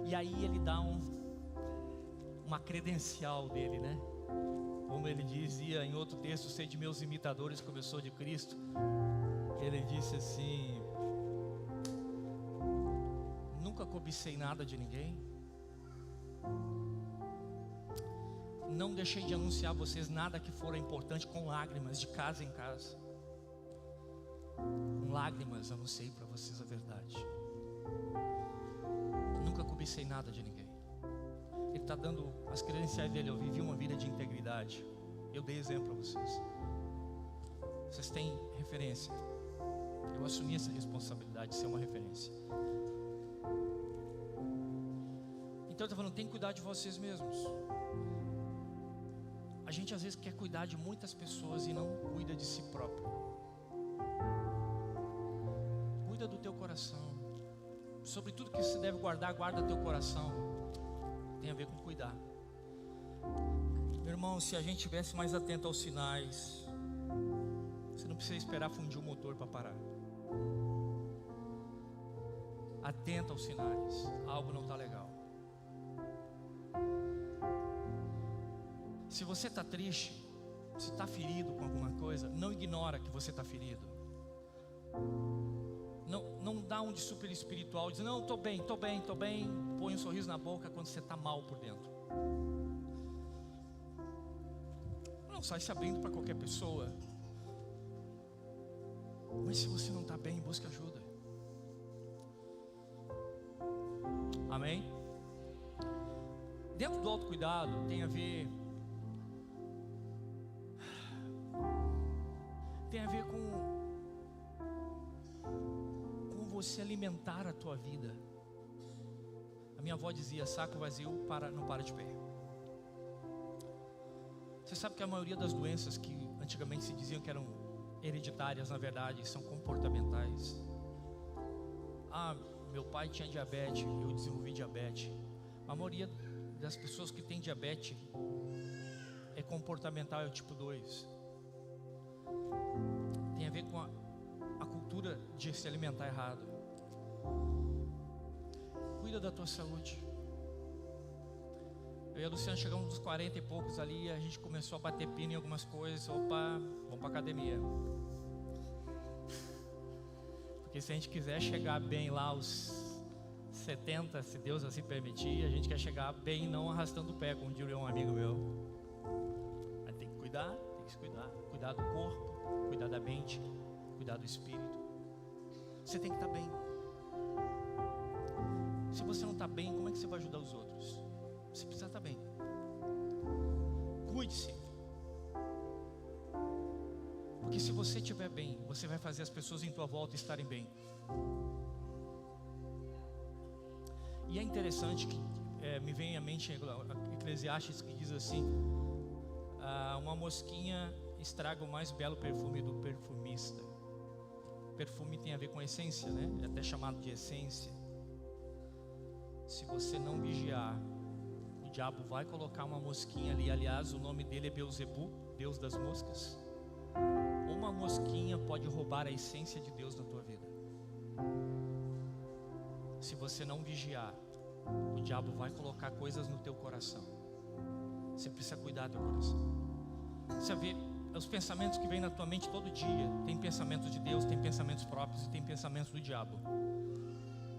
E aí ele dá uma credencial dele, né? Como ele dizia em outro texto: sede meus imitadores como eu sou de Cristo. Ele disse assim: nunca cobicei nada de ninguém, não deixei de anunciar a vocês nada que fora importante, com lágrimas, de casa em casa. Com lágrimas anunciei para vocês a verdade. Nunca cobicei nada de ninguém. Ele está dando as credenciais dele. Eu vivi uma vida de integridade. Eu dei exemplo a vocês. Vocês têm referência. Eu assumi essa responsabilidade de ser uma referência. Então ele está falando, tem que cuidar de vocês mesmos. A gente às vezes quer cuidar de muitas pessoas e não cuida de si próprio. Cuida do teu coração. Sobre tudo que você deve guardar, guarda teu coração. Tem a ver com cuidar. Meu irmão, se a gente estivesse mais atento aos sinais, você não precisa esperar fundir o motor para parar. Atento aos sinais. Algo não está legal. Se você está triste, se está ferido com alguma coisa, não ignora que você está ferido. Não dá um de super espiritual, diz, não, estou bem, põe um sorriso na boca quando você está mal por dentro. Não sai se abrindo para qualquer pessoa. Mas se você não está bem, busque ajuda. Amém? Dentro do autocuidado tem a ver com você alimentar a tua vida. A minha avó dizia, saco vazio não para de pé. Você sabe que a maioria das doenças que antigamente se diziam que eram hereditárias, na verdade, são comportamentais. Meu pai tinha diabetes, eu desenvolvi diabetes. A maioria das pessoas que tem diabetes é comportamental, é o tipo 2. Tem a ver com a cultura de se alimentar errado. Cuida da tua saúde. Eu e a Luciana chegamos nos 40 e poucos ali, e a gente começou a bater pino em algumas coisas. Opa, vamos para academia. Porque se a gente quiser chegar bem lá aos 70, se Deus assim permitir, a gente quer chegar bem, não arrastando o pé, como diria um amigo meu. Aí tem que cuidar, cuidar do corpo, cuidar da mente, cuidar do espírito. Você tem que estar bem. Se você não está bem, como é que você vai ajudar os outros? Você precisa estar bem. Cuide-se. Porque se você estiver bem, você vai fazer as pessoas em tua volta estarem bem. E é interessante que me vem à mente Eclesiastes, que diz assim: uma mosquinha estraga o mais belo perfume do perfumista. perfume tem a ver com essência, né? É até chamado de essência. Se você não vigiar, o diabo vai colocar uma mosquinha ali. Aliás, o nome dele é Beelzebu, Deus das moscas. Uma mosquinha pode roubar a essência de Deus na tua vida. Se você não vigiar, o diabo vai colocar coisas no teu coração. Você precisa cuidar do teu coração. Você vê os pensamentos que vêm na tua mente todo dia. Tem pensamentos de Deus, tem pensamentos próprios e tem pensamentos do diabo.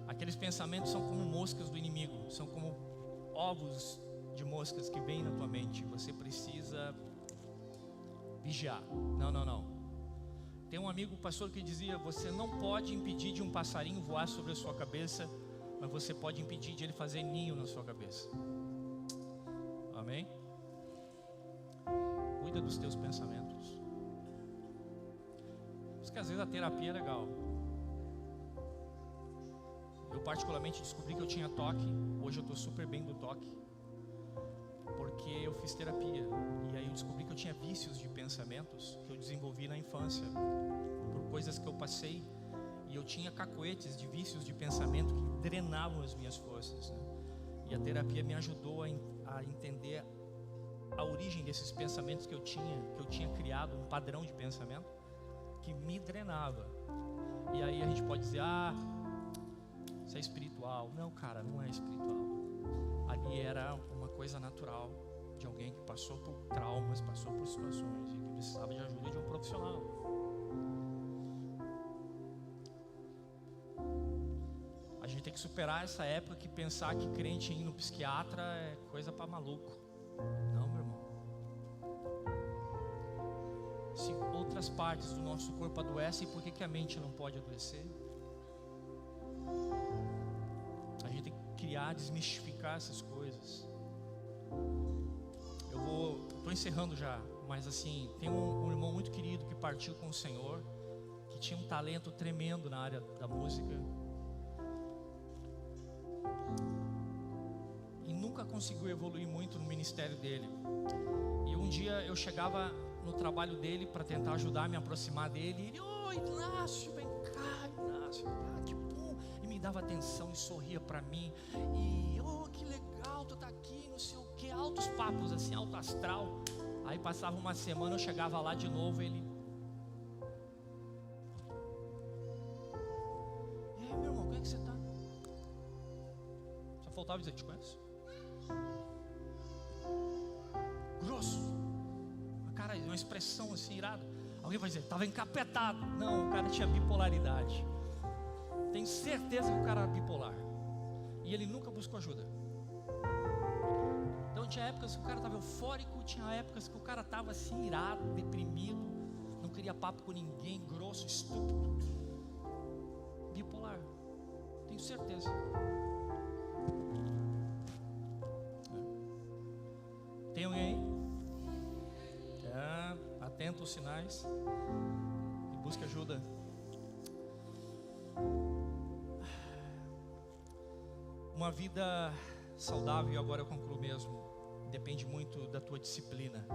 Aqueles pensamentos são como moscas do inimigo, são como ovos de moscas que vêm na tua mente. Você precisa vigiar. Não. Tem um amigo pastor que dizia: você não pode impedir de um passarinho voar sobre a sua cabeça, mas você pode impedir de ele fazer ninho na sua cabeça. Amém? Cuida dos teus pensamentos. Por isso que às vezes a terapia é legal. Eu particularmente descobri que eu tinha toque. Hoje eu estou super bem do toque, porque eu fiz terapia. E aí eu descobri que eu tinha vícios de pensamentos que eu desenvolvi na infância, por coisas que eu passei. E eu tinha cacoetes de vícios de pensamento que drenavam as minhas forças, né? E a terapia me ajudou a entender a origem desses pensamentos que eu tinha criado, um padrão de pensamento que me drenava. E aí a gente pode dizer: isso é espiritual. Não, cara, não é espiritual. Ali era uma coisa natural de alguém que passou por traumas, passou por situações e que precisava de ajuda de um profissional. A gente tem que superar essa época que pensar que crente ir no psiquiatra é coisa para maluco. Não, meu irmão. Se outras partes do nosso corpo adoecem, por que a mente não pode adoecer? A gente tem que criar, desmistificar essas coisas. Estou encerrando já, mas assim, tem um irmão muito querido que partiu com o Senhor, que tinha um talento tremendo na área da música e nunca conseguiu evoluir muito no ministério dele. E um dia eu chegava no trabalho dele para tentar ajudar, me aproximar dele, e ele: "Ô, Inácio, vem cá, Inácio, que bom", e me dava atenção e sorria para mim, e que legal, tu tá aqui, não sei o que, altos papos assim, alto astral. Aí passava uma semana, eu chegava lá de novo, ele: "E aí, meu irmão, como é que você tá?" Só faltava dizer: "Te conheço." Grosso, cara, uma expressão assim, irada. Alguém vai dizer: "Estava encapetado." Não, o cara tinha bipolaridade. Tenho certeza que o cara era bipolar. E ele nunca buscou ajuda. Então tinha épocas que o cara estava eufórico, tinha épocas que o cara estava assim, irado, deprimido, não queria papo com ninguém, grosso, estúpido. Bipolar. Tenho certeza. Tem alguém aí? Atento aos sinais e busque ajuda. Uma vida saudável, e agora eu concluo mesmo, depende muito da tua disciplina.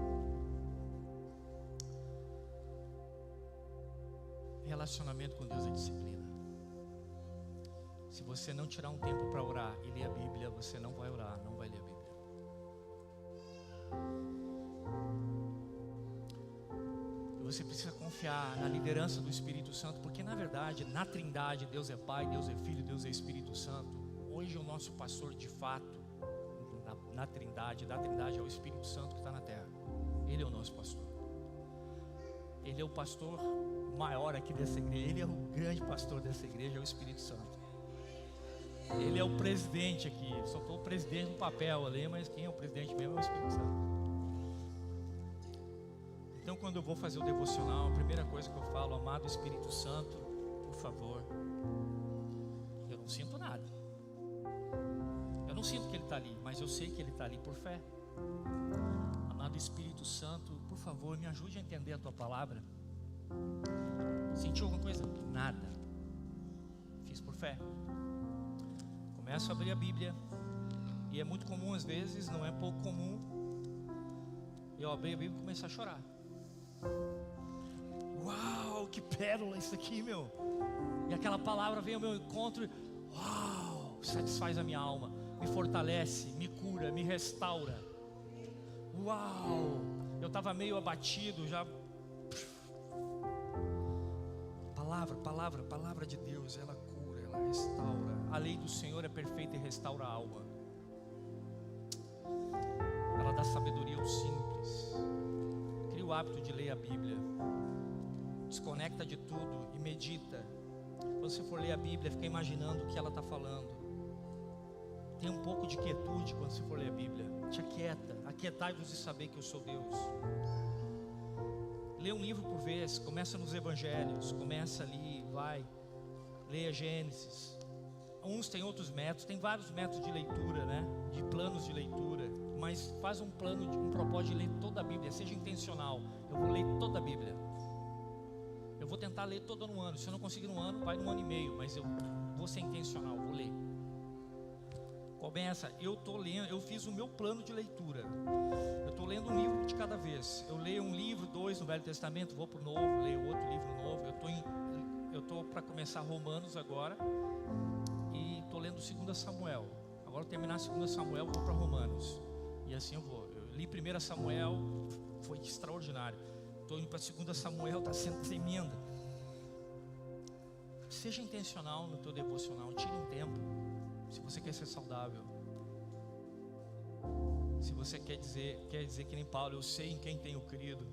Relacionamento com Deus é disciplina. Se você não tirar um tempo para orar e ler a Bíblia, você não vai orar, não vai ler a Bíblia. Você precisa confiar na liderança do Espírito Santo, porque na verdade, na Trindade, Deus é Pai, Deus é Filho, Deus é Espírito Santo. Hoje o nosso pastor de fato, da Trindade é o Espírito Santo que está na terra. Ele é o nosso pastor. Ele é o pastor maior aqui dessa igreja. Ele é o grande pastor dessa igreja, é o Espírito Santo. Ele é o presidente aqui. Só estou o presidente no papel ali, mas quem é o presidente mesmo é o Espírito Santo. Então, quando eu vou fazer o devocional, a primeira coisa que eu falo: amado Espírito Santo, por favor. Eu não sinto nada. Eu não sinto que Ele está ali, mas eu sei que Ele está ali por fé. Amado Espírito Santo, por favor, me ajude a entender a Tua palavra. Sentiu alguma coisa? Nada. Fiz por fé. Começo a abrir a Bíblia, e é muito comum às vezes, não é pouco comum, eu abri a Bíblia e comecei a chorar. Uau, que pérola isso aqui, meu. E aquela palavra vem ao meu encontro e, uau, satisfaz a minha alma, me fortalece, me cura, me restaura. Uau, eu estava meio abatido já. Palavra de Deus, ela cura, ela restaura. A lei do Senhor é perfeita e restaura a alma. Ela dá sabedoria aos simples. Cria o hábito de ler a Bíblia. Desconecta de tudo e medita. Quando você for ler a Bíblia, fica imaginando o que ela está falando. Tem um pouco de quietude quando você for ler a Bíblia. Te aquieta, aquietai-vos e saber que eu sou Deus. Lê um livro por vez, começa nos Evangelhos, começa ali, vai, leia Gênesis. Uns têm outros métodos, tem vários métodos de leitura, né? De planos de leitura, mas faz um plano, um propósito de ler toda a Bíblia, seja intencional. Eu vou ler toda a Bíblia. Eu vou tentar ler toda no ano. Se eu não conseguir no ano, vai no ano e meio, mas eu vou ser intencional, vou ler. Começa, eu estou lendo, eu fiz o meu plano de leitura. Eu estou lendo um livro de cada vez. Eu leio um livro, 2 no Velho Testamento, vou para o Novo, leio outro livro novo. Eu estou para começar Romanos agora e estou lendo 2 Samuel. Agora eu terminar 2 Samuel, vou para Romanos. E assim eu vou. Eu li 1 Samuel, foi extraordinário. Estou indo para 2 Samuel, está sendo tremenda. Seja intencional no teu devocional, tire um tempo. Se você quer ser saudável, se você quer dizer que nem Paulo, eu sei em quem tenho crido,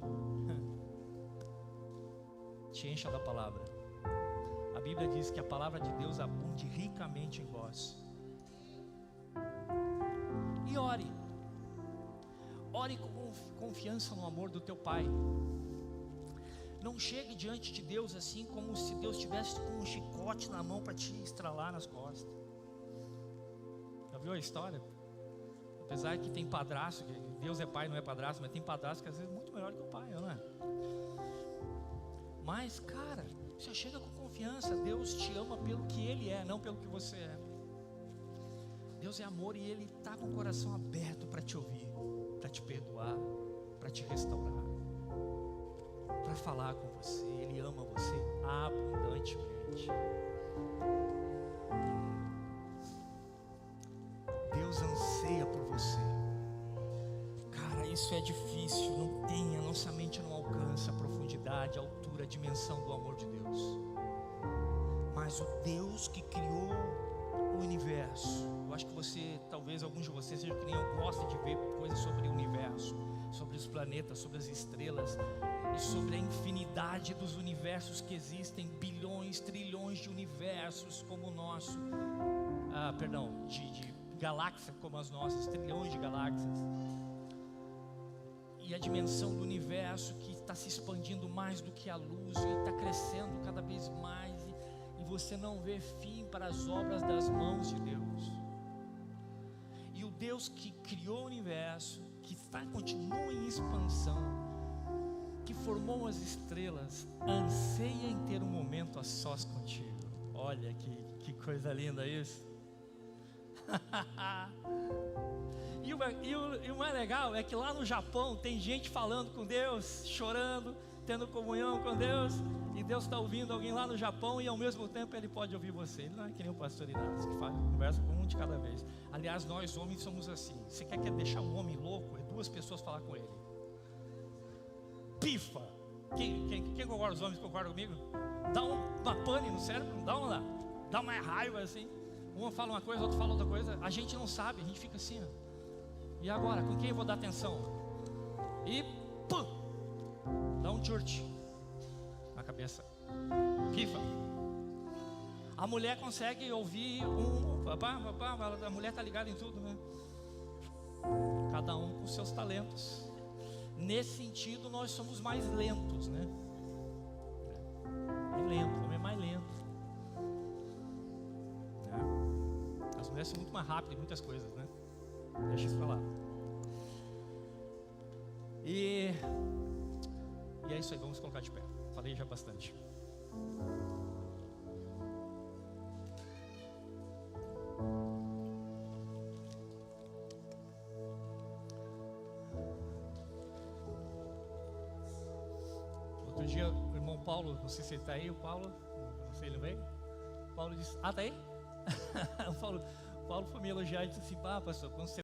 te encha da palavra. A Bíblia diz que a palavra de Deus abunde ricamente em vós. E ore com confiança no amor do teu Pai. Não chegue diante de Deus assim como se Deus tivesse com um chicote na mão para te estralar nas costas. Já viu a história? Apesar que tem padrasto, que Deus é pai, não é padrasto, mas tem padrasto que às vezes é muito melhor que o pai, não é? Mas, cara, você chega com confiança. Deus te ama pelo que Ele é, não pelo que você é. Deus é amor e Ele está com o coração aberto para te ouvir, para te perdoar, para te restaurar, para falar com você. Ele ama você abundantemente. Deus anseia por você. Cara, isso é difícil. Não tem, a nossa mente não alcança a profundidade, a altura, a dimensão do amor de Deus. Mas o Deus que criou o universo, eu acho que você, talvez alguns de vocês sejam que nem eu, gostem de ver coisas sobre o universo, sobre os planetas, sobre as estrelas e sobre a infinidade dos universos que existem, bilhões, trilhões de universos como o nosso, de galáxias como as nossas, trilhões de galáxias. E a dimensão do universo que está se expandindo mais do que a luz e está crescendo cada vez mais, e você não vê fim para as obras das mãos de Deus. E o Deus que criou o universo, que continua em expansão, que formou as estrelas, anseia em ter um momento a sós contigo. Olha que coisa linda isso. E o mais legal é que lá no Japão tem gente falando com Deus, chorando, tendo comunhão com Deus, e Deus está ouvindo alguém lá no Japão e ao mesmo tempo Ele pode ouvir você. Ele não é que nem o pastor Inácio, que faz conversa com um de cada vez. Aliás, nós homens somos assim. Você quer deixar um homem louco? É 2 pessoas falar com ele. Pifa! Quem concorda? Os homens concordam comigo? Dá uma pane no cérebro, não dá ou não dá? Dá uma raiva assim. Uma fala uma coisa, outro fala outra coisa. A gente não sabe, a gente fica assim, ó. E agora, com quem eu vou dar atenção? E pum! Dá um church na cabeça. Pifa. A mulher consegue ouvir a mulher está ligada em tudo, né? Cada um com seus talentos. Nesse sentido, nós somos mais lentos, né? É lento, o homem é mais lento. As mulheres são muito mais rápidas em muitas coisas, né? Deixa isso pra lá. E é isso aí, vamos colocar de pé. Falei já bastante. Outro dia o irmão Paulo, não sei se ele está aí, o Paulo, não sei, ele veio? O Paulo disse, tá aí? o Paulo foi me elogiar e disse assim, pastor, quando você